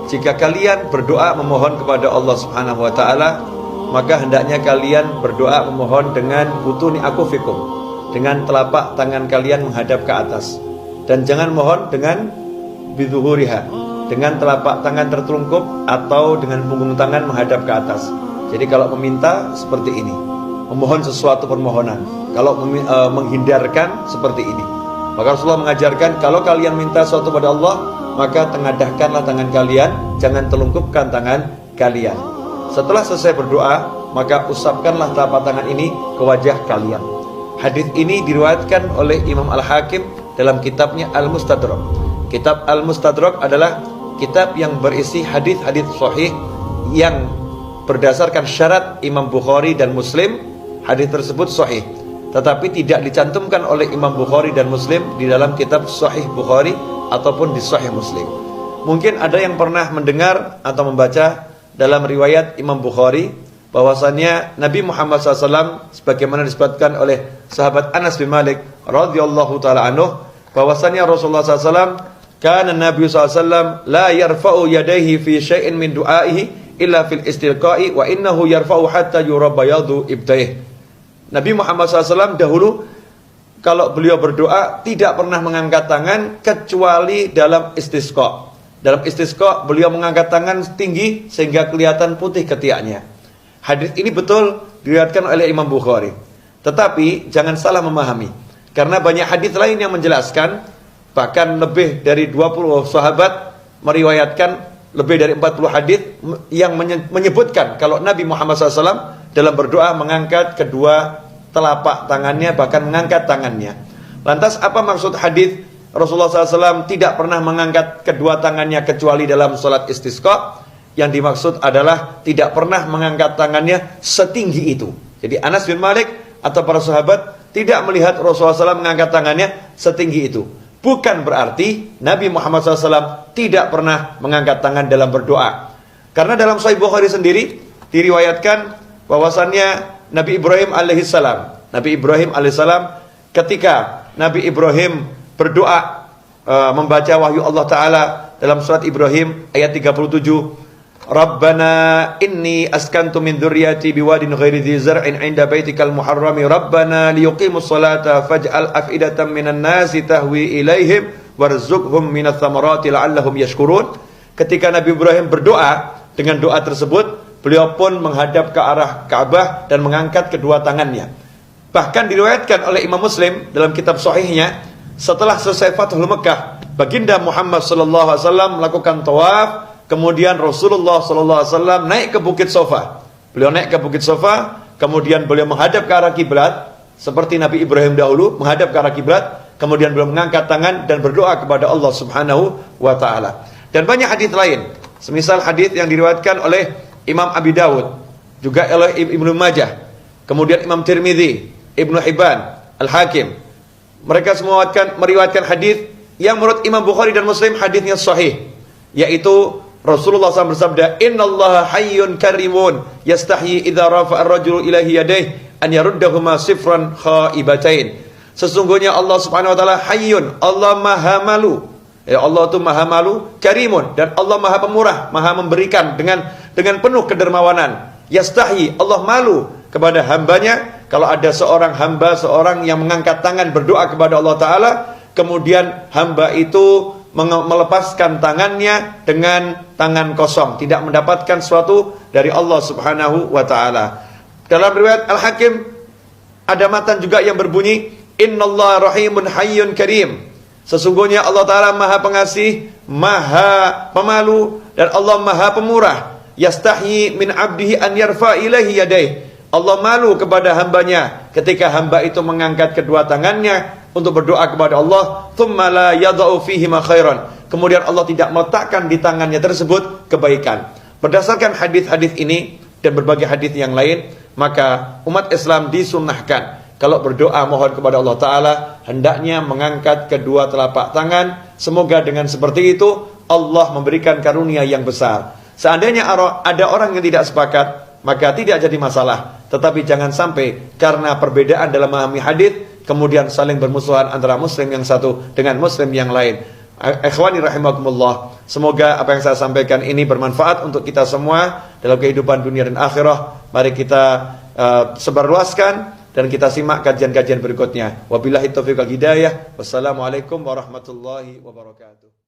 jika kalian berdoa memohon kepada Allah Subhanahu wa taala, maka hendaknya kalian berdoa memohon dengan butuni akufikum, dengan telapak tangan kalian menghadap ke atas, dan jangan mohon dengan biduhuriha, dengan telapak tangan tertelungkup atau dengan punggung tangan menghadap ke atas. Jadi kalau meminta seperti ini, memohon sesuatu permohonan. Kalau menghindarkan seperti ini, maka Rasulullah mengajarkan kalau kalian minta sesuatu pada Allah, maka tengadahkanlah tangan kalian, jangan telungkupkan tangan kalian. Setelah selesai berdoa, maka usapkanlah telapak tangan ini ke wajah kalian. Hadis ini diriwayatkan oleh Imam Al-Hakim dalam kitabnya Al-Mustadrak. Kitab Al-Mustadrak adalah kitab yang berisi hadis-hadis sahih yang berdasarkan syarat Imam Bukhari dan Muslim. Hadis tersebut sahih, tetapi tidak dicantumkan oleh Imam Bukhari dan Muslim di dalam kitab Sahih Bukhari ataupun di Sahih Muslim. Mungkin ada yang pernah mendengar atau membaca dalam riwayat Imam Bukhari bahwasannya Nabi Muhammad SAW, sebagaimana disebutkan oleh sahabat Anas bin Malik radhiyallahu taala anhu, bahwasannya Rasulullah SAW, kana Nabi SAW la yarfa'u yadayhi fi syai'in min du'aihi illa fil istilqa'i wa innahu yarfa'u hatta yura bayadu ibtayh. Nabi Muhammad SAW dahulu kalau beliau berdoa tidak pernah mengangkat tangan kecuali dalam istisqa. Dalam istisqa beliau mengangkat tangan tinggi sehingga kelihatan putih ketiaknya. Hadis ini betul diriwayatkan oleh Imam Bukhari. Tetapi jangan salah memahami, karena banyak hadis lain yang menjelaskan, bahkan lebih dari 20 sahabat meriwayatkan lebih dari 40 hadis yang menyebutkan kalau Nabi Muhammad SAW dalam berdoa mengangkat kedua telapak tangannya, bahkan mengangkat tangannya. Lantas apa maksud hadis Rasulullah SAW tidak pernah mengangkat kedua tangannya kecuali dalam sholat istisqa? Yang dimaksud adalah tidak pernah mengangkat tangannya setinggi itu. Jadi Anas bin Malik atau para sahabat tidak melihat Rasulullah SAW mengangkat tangannya setinggi itu. Bukan berarti Nabi Muhammad SAW tidak pernah mengangkat tangan dalam berdoa. Karena dalam Sahih Bukhari sendiri diriwayatkan bahwasannya Nabi Ibrahim alaihissalam ketika Nabi Ibrahim berdoa membaca wahyu Allah Ta'ala dalam surat Ibrahim ayat 37, Rabbana inni askantu min dzurriyyati biwadin ghairi dzi zar'in 'inda baitikal muharrami Rabbana liyuqimus salata faj'al af'idatan minan nasi tahwi ilaihim warzuqhum minats thamarati la'allahum yashkurun. Ketika Nabi Ibrahim berdoa, dengan doa tersebut beliau pun menghadap ke arah Ka'bah dan mengangkat kedua tangannya. Bahkan diriwayatkan oleh Imam Muslim dalam kitab sahihnya, setelah selesai Fathul Mekah, Baginda Muhammad sallallahu alaihi wasallam melakukan tawaf, kemudian Rasulullah sallallahu alaihi wasallam naik ke Bukit Sofa. Beliau naik ke Bukit Sofa, kemudian beliau menghadap ke arah kiblat seperti Nabi Ibrahim dahulu menghadap ke arah kiblat, kemudian beliau mengangkat tangan dan berdoa kepada Allah Subhanahu wa taala. Dan banyak hadis lain, semisal hadis yang diriwayatkan oleh Imam Abi Dawud, juga oleh Ibnu Majah, kemudian Imam Tirmidzi, Ibnu Hibban, Al-Hakim. Mereka semua meriwayatkan hadis yang menurut Imam Bukhari dan Muslim hadisnya sahih, yaitu Rasulullah SAW bersabda, Innallaha hayyun karimun yastahyi idza rafa'a ar-rajulu ilaihi yadayhi an yaruddahuma sifran khaibatain. Sesungguhnya Allah Subhanahu wa taala hayyun, Allah Maha malu. Ya, Allah itu Maha malu, karimun, dan Allah Maha pemurah, Maha memberikan dengan penuh kedermawanan. Yastahyi, Allah malu kepada hambanya kalau ada seorang hamba, seorang yang mengangkat tangan berdoa kepada Allah Ta'ala, kemudian hamba itu melepaskan tangannya dengan tangan kosong, tidak mendapatkan sesuatu dari Allah Subhanahu wa Ta'ala. Dalam riwayat Al-Hakim ada matan juga yang berbunyi, Innallaha rahimun hayyun karim. Sesungguhnya Allah Ta'ala Maha Pengasih, Maha Pemalu, dan Allah Maha Pemurah. Yastahyi min abdihi an yarfa ilaihi yadayhi. Allah malu kepada hambanya ketika hamba itu mengangkat kedua tangannya untuk berdoa kepada Allah, thumma la yada'u fihi ma khairan. Kemudian Allah tidak meletakkan di tangannya tersebut kebaikan. Berdasarkan hadis-hadis ini dan berbagai hadis yang lain, maka umat Islam disunnahkan kalau berdoa mohon kepada Allah Ta'ala, hendaknya mengangkat kedua telapak tangan. Semoga dengan seperti itu Allah memberikan karunia yang besar. Seandainya ada orang yang tidak sepakat, maka tidak jadi masalah. Tetapi jangan sampai karena perbedaan dalam memahami hadis kemudian saling bermusuhan antara muslim yang satu dengan muslim yang lain. Ikhwani rahimakumullah, semoga apa yang saya sampaikan ini bermanfaat untuk kita semua dalam kehidupan dunia dan akhirah. Mari kita sebarluaskan dan kita simak kajian-kajian berikutnya. Wabillahi taufiq wal hidayah. Wassalamualaikum warahmatullahi wabarakatuh.